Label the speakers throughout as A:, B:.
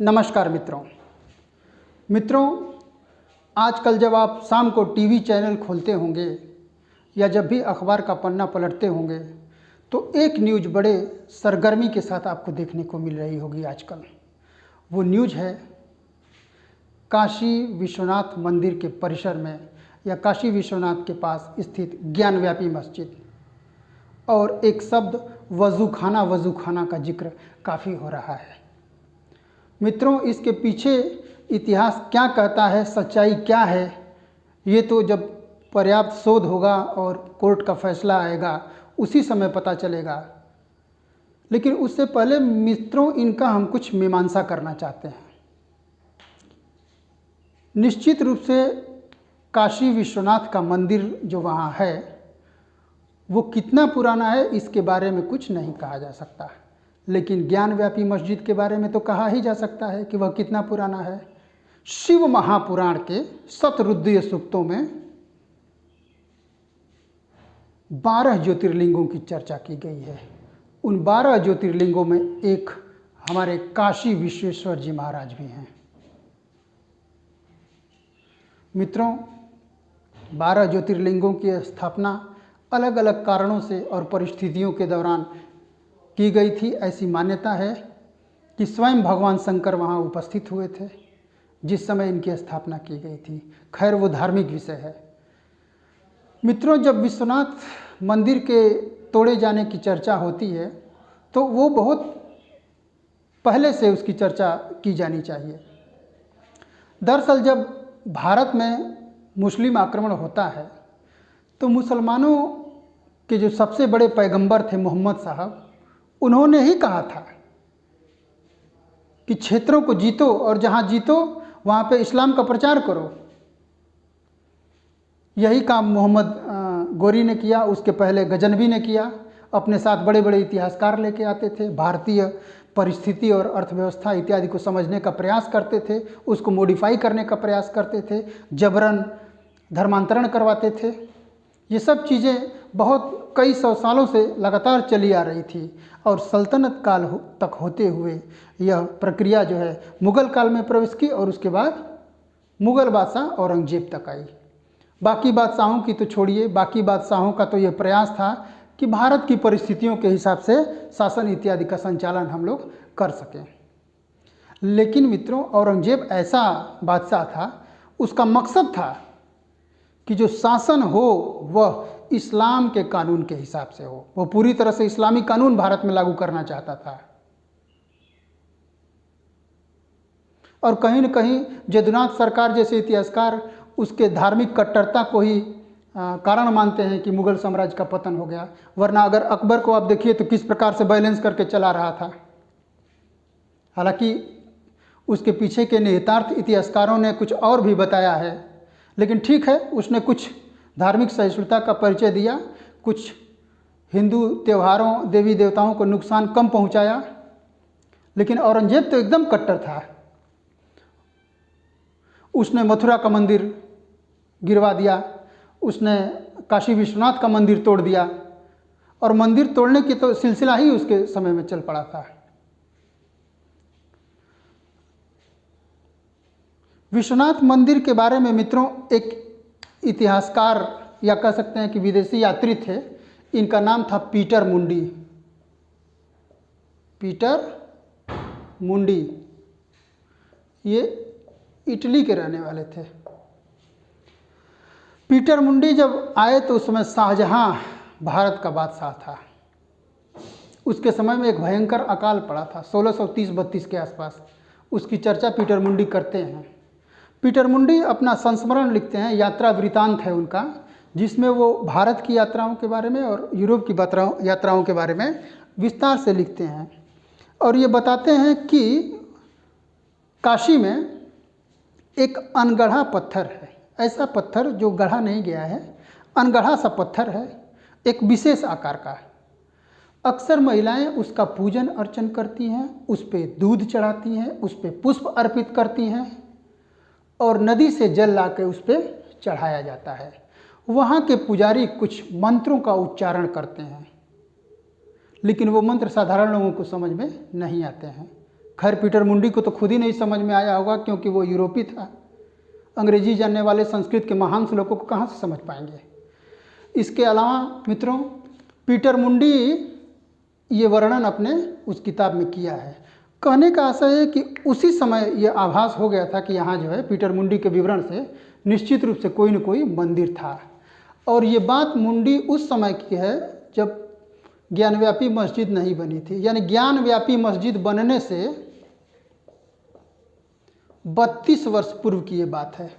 A: नमस्कार मित्रों, आजकल जब आप शाम को टीवी चैनल खोलते होंगे या जब भी अखबार का पन्ना पलटते होंगे तो एक न्यूज़ बड़े सरगर्मी के साथ आपको देखने को मिल रही होगी आजकल। वो न्यूज़ है काशी विश्वनाथ मंदिर के परिसर में या काशी विश्वनाथ के पास स्थित ज्ञानव्यापी मस्जिद, और एक शब्द वज़ूखाना का जिक्र काफ़ी हो रहा है। मित्रों, इसके पीछे इतिहास क्या कहता है, सच्चाई क्या है, ये तो जब पर्याप्त शोध होगा और कोर्ट का फैसला आएगा उसी समय पता चलेगा। लेकिन उससे पहले मित्रों, इनका हम कुछ मीमांसा करना चाहते हैं। निश्चित रूप से काशी विश्वनाथ का मंदिर जो वहाँ है वो कितना पुराना है इसके बारे में कुछ नहीं कहा जा सकता, लेकिन ज्ञानव्यापी मस्जिद के बारे में तो कहा ही जा सकता है कि वह कितना पुराना है। शिव महापुराण के शतरुद्रीय सूक्तों में 12 ज्योतिर्लिंगों की चर्चा की गई है। उन 12 ज्योतिर्लिंगों में एक हमारे काशी विश्वेश्वर जी महाराज भी हैं। मित्रों, 12 ज्योतिर्लिंगों की स्थापना अलग अलग कारणों से और परिस्थितियों के दौरान की गई थी। ऐसी मान्यता है कि स्वयं भगवान शंकर वहाँ उपस्थित हुए थे जिस समय इनकी स्थापना की गई थी। खैर, वो धार्मिक विषय है। मित्रों, जब विश्वनाथ मंदिर के तोड़े जाने की चर्चा होती है तो वो बहुत पहले से उसकी चर्चा की जानी चाहिए। दरअसल जब भारत में मुस्लिम आक्रमण होता है तो मुसलमानों के जो सबसे बड़े पैगंबर थे मोहम्मद साहब, उन्होंने ही कहा था कि क्षेत्रों को जीतो और जहाँ जीतो वहाँ पे इस्लाम का प्रचार करो। यही काम मोहम्मद गोरी ने किया, उसके पहले गजनवी ने किया। अपने साथ बड़े बड़े इतिहासकार लेके आते थे, भारतीय परिस्थिति और अर्थव्यवस्था इत्यादि को समझने का प्रयास करते थे, उसको मॉडिफाई करने का प्रयास करते थे, जबरन धर्मांतरण करवाते थे। ये सब चीज़ें बहुत कई सौ सालों से लगातार चली आ रही थी और सल्तनत काल तक होते हुए यह प्रक्रिया जो है मुग़ल काल में प्रवेश की और उसके बाद मुग़ल बादशाह औरंगजेब तक आई। बाकी बादशाहों की तो छोड़िए, बाकी बादशाहों का तो यह प्रयास था कि भारत की परिस्थितियों के हिसाब से शासन इत्यादि का संचालन हम लोग कर सकें। लेकिन मित्रों, औरंगजेब ऐसा बादशाह था, उसका मकसद था कि जो शासन हो वह इस्लाम के कानून के हिसाब से हो। वो पूरी तरह से इस्लामी कानून भारत में लागू करना चाहता था। और कहीं न कहीं जदुनाथ सरकार जैसे इतिहासकार उसके धार्मिक कट्टरता को ही कारण मानते हैं कि मुग़ल साम्राज्य का पतन हो गया। वरना अगर अकबर को आप देखिए तो किस प्रकार से बैलेंस करके चला रहा था। हालांकि उसके पीछे के निहितार्थ इतिहासकारों ने कुछ और भी बताया है, लेकिन ठीक है, उसने कुछ धार्मिक सहिष्णुता का परिचय दिया, कुछ हिंदू त्योहारों देवी देवताओं को नुकसान कम पहुंचाया। लेकिन औरंगजेब तो एकदम कट्टर था। उसने मथुरा का मंदिर गिरवा दिया, उसने काशी विश्वनाथ का मंदिर तोड़ दिया और मंदिर तोड़ने की तो सिलसिला ही उसके समय में चल पड़ा था। विश्वनाथ मंदिर के बारे में मित्रों एक इतिहासकार या कह सकते हैं कि विदेशी यात्री थे, इनका नाम था पीटर मुंडी। पीटर मुंडी ये इटली के रहने वाले थे। पीटर मुंडी जब आए तो उस समय शाहजहां भारत का बादशाह था। उसके समय में एक भयंकर अकाल पड़ा था 1630-32 के आसपास। उसकी चर्चा पीटर मुंडी करते हैं। पीटर मुंडी अपना संस्मरण लिखते हैं, यात्रा वृतांत है उनका, जिसमें वो भारत की यात्राओं के बारे में और यूरोप की यात्राओं के बारे में विस्तार से लिखते हैं। और ये बताते हैं कि काशी में एक अनगढ़ा पत्थर है, ऐसा पत्थर जो गढ़ा नहीं गया है, अनगढ़ा सा पत्थर है, एक विशेष आकार का। अक्सर महिलाएं उसका पूजन अर्चन करती हैं, उस पर दूध चढ़ाती हैं, उस पर पुष्प अर्पित करती हैं और नदी से जल ला के उस पर चढ़ाया जाता है। वहाँ के पुजारी कुछ मंत्रों का उच्चारण करते हैं, लेकिन वो मंत्र साधारण लोगों को समझ में नहीं आते हैं। खैर पीटर मुंडी को तो खुद ही नहीं समझ में आया होगा, क्योंकि वो यूरोपी था। अंग्रेजी जानने वाले संस्कृत के महान श्लोकों को कहाँ से समझ पाएंगे। इसके अलावा मित्रों, पीटर मुंडी ये वर्णन अपने उस किताब में किया है। कहने का आशय है कि उसी समय ये आभास हो गया था कि यहाँ जो है पीटर मुंडी के विवरण से निश्चित रूप से कोई न कोई मंदिर था। और ये बात मुंडी उस समय की है जब ज्ञानव्यापी मस्जिद नहीं बनी थी, यानी ज्ञानव्यापी मस्जिद बनने से 32 वर्ष पूर्व की ये बात है,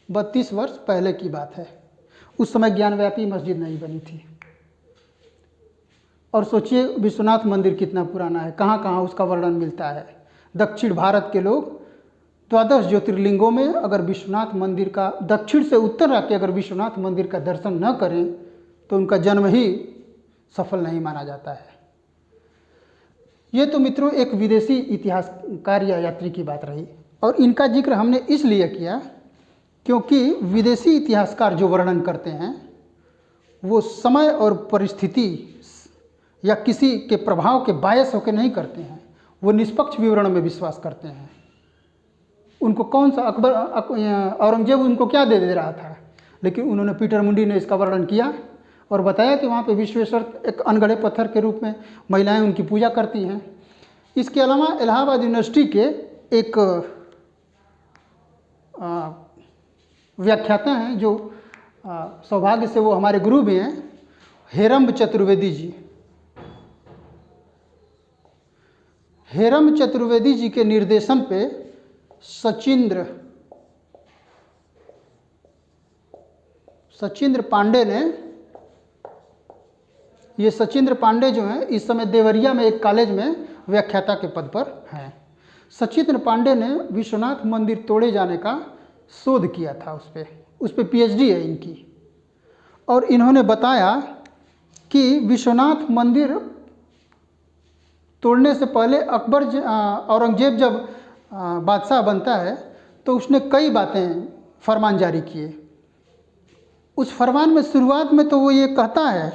A: 32 वर्ष पहले की बात है। उस समय ज्ञानव्यापी मस्जिद नहीं बनी थी। और सोचिए विश्वनाथ मंदिर कितना पुराना है, कहाँ कहाँ उसका वर्णन मिलता है। दक्षिण भारत के लोग 12 ज्योतिर्लिंगों में अगर विश्वनाथ मंदिर का दक्षिण से उत्तर आके अगर विश्वनाथ मंदिर का दर्शन न करें तो उनका जन्म ही सफल नहीं माना जाता है। ये तो मित्रों एक विदेशी इतिहासकार या यात्री की बात रही, और इनका जिक्र हमने इसलिए किया क्योंकि विदेशी इतिहासकार जो वर्णन करते हैं वो समय और परिस्थिति या किसी के प्रभाव के बायस होकर नहीं करते हैं, वो निष्पक्ष विवरण में विश्वास करते हैं। उनको कौन सा औरंगजेब उनको क्या दे रहा था, लेकिन उन्होंने पीटर मुंडी ने इसका वर्णन किया और बताया कि वहाँ पे विश्वेश्वर एक अनगढ़े पत्थर के रूप में महिलाएं उनकी पूजा करती हैं। इसके अलावा इलाहाबाद यूनिवर्सिटी के एक व्याख्याता हैं जो सौभाग्य से वो हमारे गुरु भी हैं, हेरम्ब चतुर्वेदी जी। हेरम्ब चतुर्वेदी जी के निर्देशन पे सचिंद्र पांडे ने, ये सचिंद्र पांडे जो हैं इस समय देवरिया में एक कॉलेज में व्याख्याता के पद पर हैं। सचिंद्र पांडे ने विश्वनाथ मंदिर तोड़े जाने का शोध किया था, उस पे पीएचडी है इनकी। और इन्होंने बताया कि विश्वनाथ मंदिर तोड़ने से पहले औरंगजेब जब बादशाह बनता है तो उसने कई बातें फरमान जारी किए। उस फरमान में शुरुआत में तो वो ये कहता है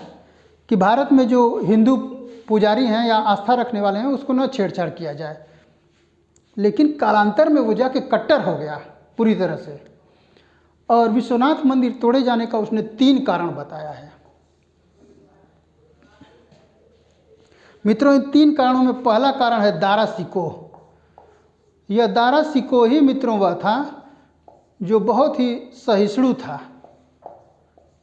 A: कि भारत में जो हिंदू पुजारी हैं या आस्था रखने वाले हैं उसको न छेड़छाड़ किया जाए, लेकिन कालांतर में वो जाके कट्टर हो गया पूरी तरह से। और विश्वनाथ मंदिर तोड़े जाने का उसने 3 कारण बताया है। मित्रों, इन 3 कारणों में पहला कारण है दारा सिकोह। यह दारा सिकोह ही मित्रों वह था जो बहुत ही सहिष्णु था।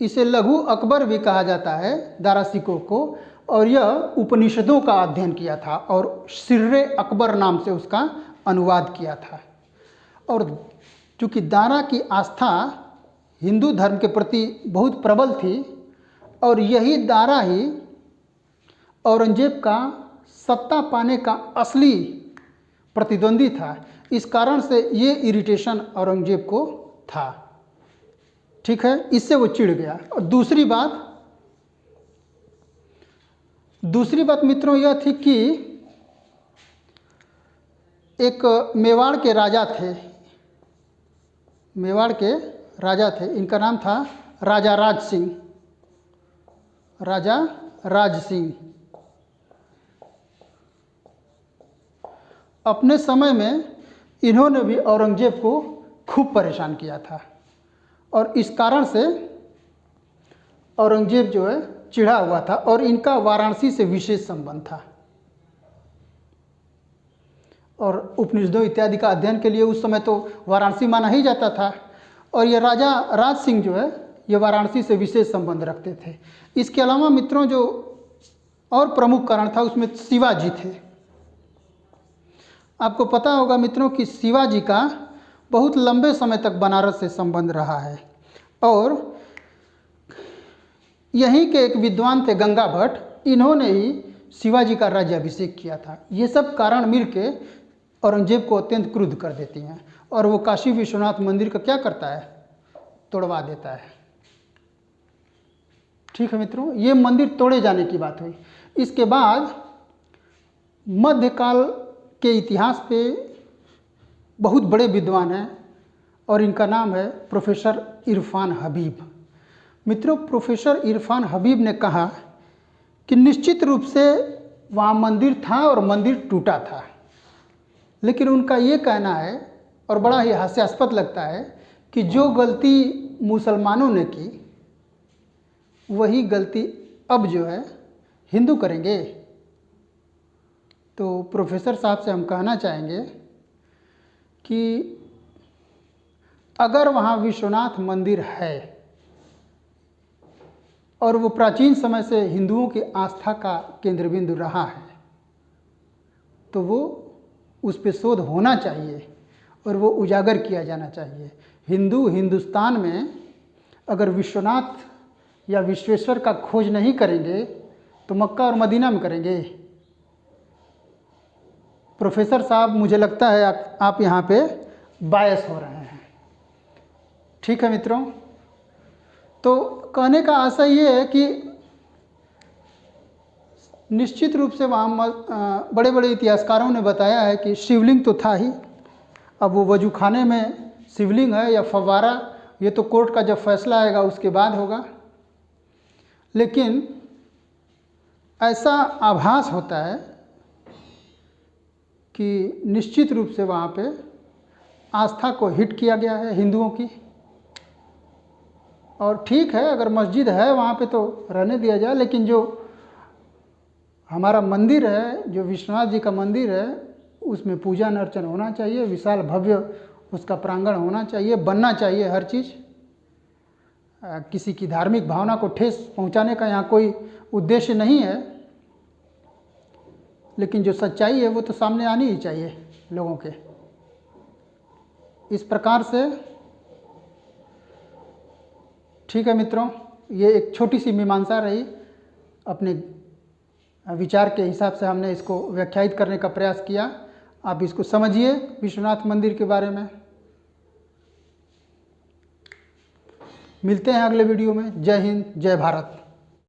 A: इसे लघु अकबर भी कहा जाता है दारा सिकोह को, और यह उपनिषदों का अध्ययन किया था और सिर्रे अकबर नाम से उसका अनुवाद किया था। और चूँकि दारा की आस्था हिंदू धर्म के प्रति बहुत प्रबल थी और यही दारा ही औरंगजेब का सत्ता पाने का असली प्रतिद्वंदी था, इस कारण से ये इरिटेशन औरंगजेब को था। ठीक है, इससे वो चिढ़ गया। और दूसरी बात मित्रों यह थी कि एक मेवाड़ के राजा थे, इनका नाम था राजा राज सिंह। अपने समय में इन्होंने भी औरंगजेब को खूब परेशान किया था और इस कारण से औरंगजेब जो है चिढ़ा हुआ था और इनका वाराणसी से विशेष संबंध था। और उपनिषदों इत्यादि का अध्ययन के लिए उस समय तो वाराणसी माना ही जाता था, और ये राजा राज सिंह जो है ये वाराणसी से विशेष संबंध रखते थे। इसके अलावा मित्रों जो और प्रमुख कारण था उसमें शिवाजी थे। आपको पता होगा मित्रों कि शिवाजी का बहुत लंबे समय तक बनारस से संबंध रहा है, और यहीं के एक विद्वान थे गंगा भट्ट, इन्होंने ही शिवाजी का राज्याभिषेक किया था। ये सब कारण मिल के औरंगजेब को अत्यंत क्रुद्ध कर देती हैं और वो काशी विश्वनाथ मंदिर का क्या करता है, तोड़वा देता है। ठीक है मित्रों, ये मंदिर तोड़े जाने की बात हुई। इसके बाद मध्यकाल के इतिहास पे बहुत बड़े विद्वान हैं और इनका नाम है प्रोफेसर इरफान हबीब। मित्रों, प्रोफेसर इरफान हबीब ने कहा कि निश्चित रूप से वहाँ मंदिर था और मंदिर टूटा था, लेकिन उनका ये कहना है और बड़ा ही हास्यास्पद लगता है कि जो गलती मुसलमानों ने की वही गलती अब जो है हिंदू करेंगे। तो प्रोफेसर साहब से हम कहना चाहेंगे कि अगर वहाँ विश्वनाथ मंदिर है और वो प्राचीन समय से हिंदुओं की आस्था का केंद्र बिंदु रहा है तो वो उस पर शोध होना चाहिए और वो उजागर किया जाना चाहिए। हिंदुस्तान में अगर विश्वनाथ या विश्वेश्वर का खोज नहीं करेंगे तो मक्का और मदीना में करेंगे। प्रोफेसर साहब, मुझे लगता है आप यहाँ पे बायस हो रहे हैं। ठीक है मित्रों, तो कहने का आशय ये है कि निश्चित रूप से वहाँ बड़े बड़े इतिहासकारों ने बताया है कि शिवलिंग तो था ही। अब वो वजू खाने में शिवलिंग है या फव्वारा, ये तो कोर्ट का जब फैसला आएगा उसके बाद होगा। लेकिन ऐसा आभास होता है कि निश्चित रूप से वहाँ पे आस्था को हिट किया गया है हिंदुओं की। और ठीक है, अगर मस्जिद है वहाँ पे तो रहने दिया जाए, लेकिन जो हमारा मंदिर है, जो विश्वनाथ जी का मंदिर है, उसमें पूजा अर्चन होना चाहिए, विशाल भव्य उसका प्रांगण होना चाहिए, बनना चाहिए हर चीज़। किसी की धार्मिक भावना को ठेस पहुंचाने का यहाँ कोई उद्देश्य नहीं है, लेकिन जो सच्चाई है वो तो सामने आनी ही चाहिए लोगों के। इस प्रकार से ठीक है मित्रों, ये एक छोटी सी मीमांसा रही। अपने विचार के हिसाब से हमने इसको व्याख्यायित करने का प्रयास किया। आप इसको समझिए विश्वनाथ मंदिर के बारे में। मिलते हैं अगले वीडियो में। जय हिंद, जय भारत।